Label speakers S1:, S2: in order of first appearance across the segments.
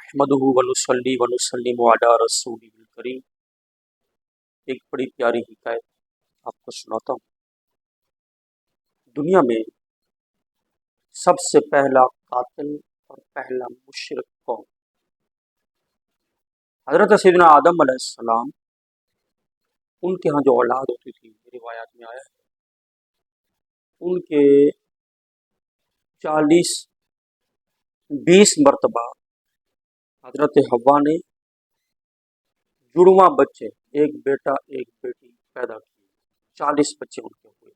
S1: नहमदुहु व नुसल्ली व नुसल्लिमु अला रसूलिल करीम। एक बड़ी प्यारी हिकायत आपको सुनाता हूँ। दुनिया में सबसे पहला कातिल और पहला मुशरिक कौन? हजरत सैयदना आदम अलैहिस्सलाम, उनके यहाँ जो औलाद होती थी, रिवायात में आया है, उनके 40-20 मरतबा हजरत हव्वा ने जुड़वा बच्चे, एक बेटा एक बेटी पैदा किए। 40 बच्चे उनके हुए।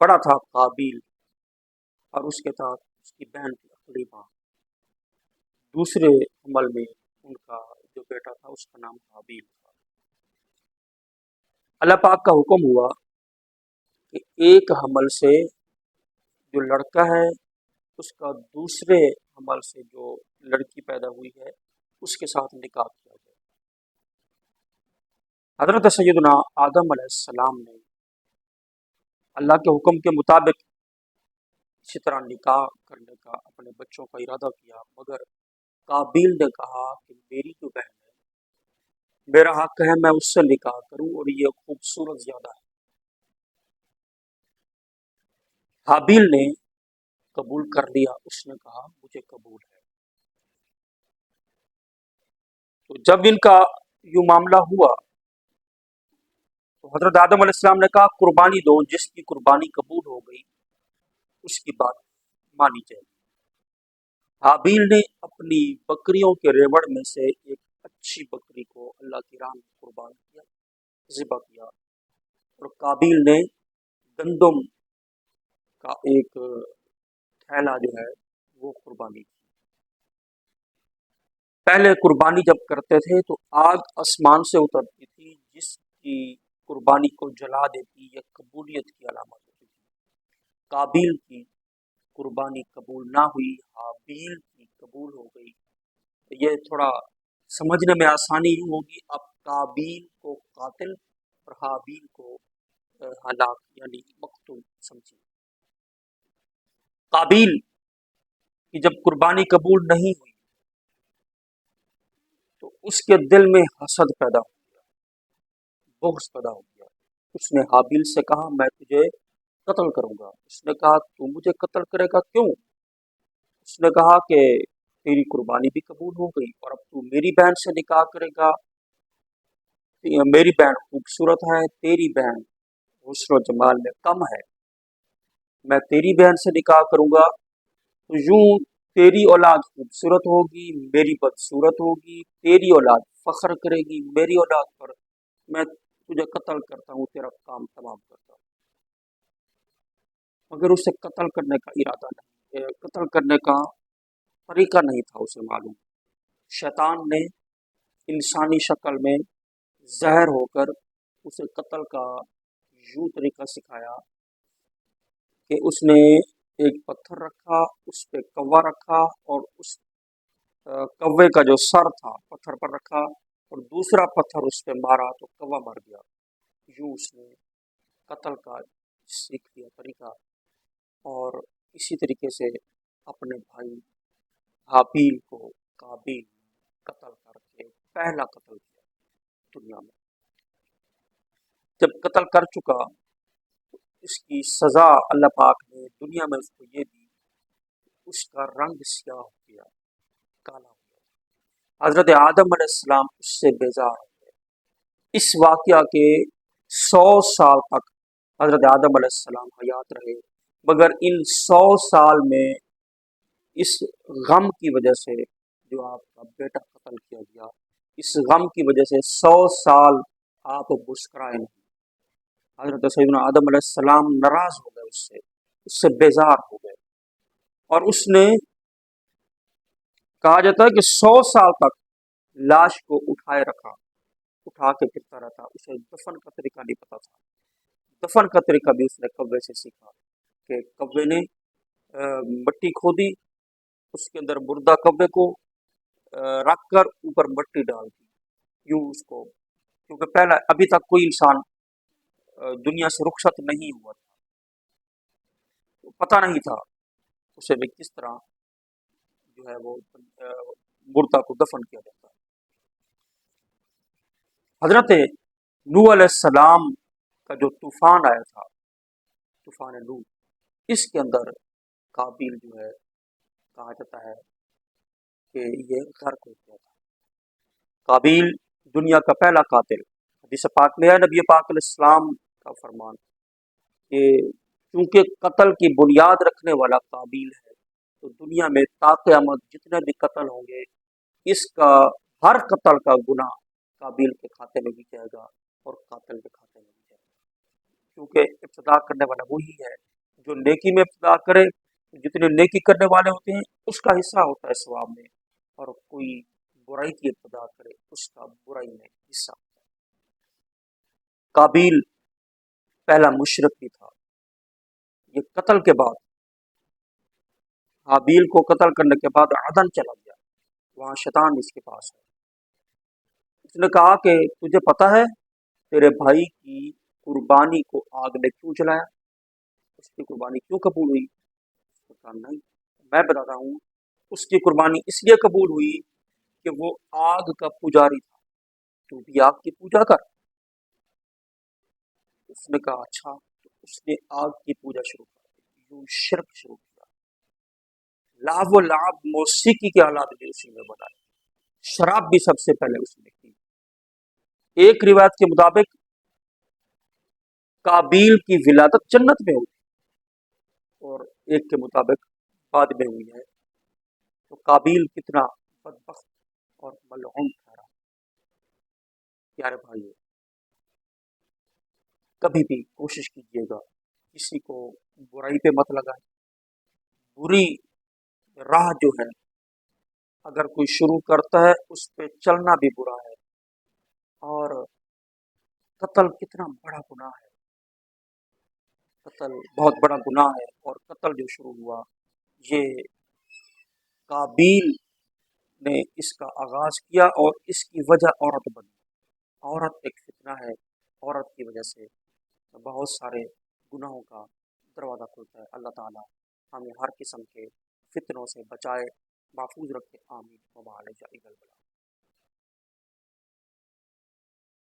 S1: बड़ा था काबिल और उसके साथ उसकी बहन थी अकलीमा। दूसरे हमल में उनका जो बेटा था उसका नाम हाबिल था। अल्लाह पाक का हुक्म हुआ कि एक हमल से जो लड़का है उसका दूसरे हमल से जो लड़की पैदा हुई है उसके साथ निकाह किया जाए। हजरत सैयदना आदम अलैहिस्सलाम ने अल्लाह के हुक्म के मुताबिक इसी तरह निकाह करने का अपने बच्चों का इरादा किया, मगर काबिल ने कहा कि मेरी जो बहन है, मेरा हक है मैं उससे निकाह करूं और ये खूबसूरत ज्यादा है। हाबिल ने कबूल कर लिया, उसने कहा मुझे कबूल है। तो जब इनका यूं मामला हुआ तो हजरत आदम अलैहिस्सलाम ने कहा कुर्बानी दो, जिसकी कुर्बानी कबूल हो गई उसकी बात मानी जाएगी। हाबिल ने अपनी बकरियों के रेवड़ में से एक अच्छी बकरी को अल्लाह की राह में कुर्बान किया, ज़िबा किया, और काबिल ने गंदम का एक थैला जो है वो कुर्बानी की। पहले कुर्बानी जब करते थे तो आग आसमान से उतरती थी, जिसकी कुर्बानी को जला देती, यह कबूलियत की अलामत होती थी। काबिल की कुर्बानी कबूल ना हुई, हाबिल की कबूल हो गई। तो ये थोड़ा समझने में आसानी होगी। अब काबिल को कातिल और हाबिल को हलाक यानी मकतूल समझिए। काबिल की जब कुर्बानी कबूल नहीं हुई तो उसके दिल में हसद पैदा हो गया, बुग़्ज़ पैदा हो गया। उसने हाबिल से कहा मैं तुझे कत्ल करूंगा। उसने कहा तू मुझे कत्ल करेगा क्यों? उसने कहा कि तेरी कुर्बानी भी कबूल हो गई और अब तू मेरी बहन से निकाह करेगा। मेरी बहन खूबसूरत है, तेरी बहन हुस्न और जमाल में कम है। मैं तेरी बहन से निकाह करूंगा तो यूं तेरी औलाद खूबसूरत होगी, मेरी बदसूरत होगी। तेरी औलाद फख्र करेगी मेरी औलाद पर। मैं तुझे कत्ल करता हूँ, तेरा काम तमाम करता हूँ। मगर उसे कत्ल करने का इरादा नहीं, कत्ल करने का तरीका नहीं था उसे मालूम। शैतान ने इंसानी शक्ल में जहर होकर उसे कत्ल का यूं तरीका सिखाया कि उसने एक पत्थर रखा, उस पे कौवा रखा और उस कौवे का जो सर था पत्थर पर रखा और दूसरा पत्थर उस पे मारा तो कौवा मर गया। यूं उसने कत्ल का सीख लिया तरीका, और इसी तरीके से अपने भाई हाबिल को काबिल कत्ल करके पहला कत्ल किया दुनिया में। जब कत्ल कर चुका तो इसकी सजा अल्लाह पाक ने दुनिया में उसको ये दी, उसका रंग स्याह हो गया, काला हो गया। हजरत आदम अलैहिस्सलाम उससे बेजार हो गए। इस वाकया के 100 साल तक हजरत आदम अलैहिस्सलाम हयात रहे, मगर इन 100 साल में इस गम की वजह से जो आपका बेटा कत्ल किया गया, इस गम की वजह से 100 साल आप मुस्कुराए नहीं। हजरत सैयदना आदम अलैहिस्सलाम नाराज हो गए, उससे बेजार हो गए, और उसने कहा जाता है कि 100 साल तक लाश को उठाए रखा, उठा के फिरता रहता। उसे दफन का तरीका नहीं पता था। दफन का तरीका भी उसने कव्वे से सीखा कि कव्वे ने मिट्टी खोदी, उसके अंदर मुर्दा कव्वे को रख कर ऊपर मिट्टी डाल दी, यूं उसको, क्योंकि पहला अभी तक कोई इंसान दुनिया से रुखसत नहीं हुआ था, तो पता नहीं था उसे भी किस तरह जो है वो मुर्दा को दफन किया जाता है। हजरत नूह अलैहिस्सलाम का जो तूफान आया था, तूफान नूह, इसके अंदर काबिल जो है, कहा जाता है कि ये गर्क हो गया था। काबिल दुनिया का पहला कातिल। हदीस पाक में है, नबी पाक अलैहिस्सलाम का फरमान कि चूंकि कत्ल की बुनियाद रखने वाला काबिल है, तो दुनिया में ता क़यामत जितने भी कत्ल होंगे, इसका हर कत्ल का गुनाह काबिल के खाते में भी जाएगा और कातिल के खाते में भी जाएगा। क्योंकि इब्तिदा करने वाला वही है जो नेकी में इब्तिदा करे। जितने नेकी करने वाले होते हैं उसका हिस्सा होता है सवाब में, और कोई बुराई की इब्तिदा करे उसका बुराई में हिस्सा होता है। काबिल पहला मुशरिक भी था। ये कत्ल के बाद, हाबिल को कत्ल करने के बाद अदन चला गया, वहाँ शैतान इसके पास है। उसने कहा कि तुझे पता है तेरे भाई की कुर्बानी को आग ने क्यों जलाया, उसकी कुर्बानी क्यों कबूल हुई? उसने कहा नहीं, मैं बताता हूँ। उसकी कुर्बानी इसलिए कबूल हुई कि वो आग का पुजारी था, तू भी आग की पूजा कर। उसने कहा अच्छा, तो उसने आग की पूजा शुरू कर दी, यूं शिरक शुरू किया। लाव लाभ मौसीकी के आलात भी उसी ने बनाए, शराब भी सबसे पहले उसने की। एक रिवायत के मुताबिक काबिल की विलादत जन्नत में हुई, और एक के मुताबिक बाद में हुई है। तो काबिल कितना बदबख्त और मलऊन ठहरा। प्यारे भाइयों, कभी भी कोशिश कीजिएगा किसी को बुराई पे मत लगाएं। बुरी राह जो है, अगर कोई शुरू करता है उस पे चलना भी बुरा है। और कत्ल कितना बड़ा गुनाह है, कत्ल बहुत बड़ा गुनाह है। और कत्ल जो शुरू हुआ, ये काबिल ने इसका आगाज किया, और इसकी वजह औरत बनी। औरत एक फितना है, औरत की वजह से बहुत सारे गुनाहों का दरवाज़ा खुलता है। अल्लाह ताला हमें हर किस्म के फितनों से बचाए, महफूज रखे। आमीन व मा अलैना इल्लल बलाग।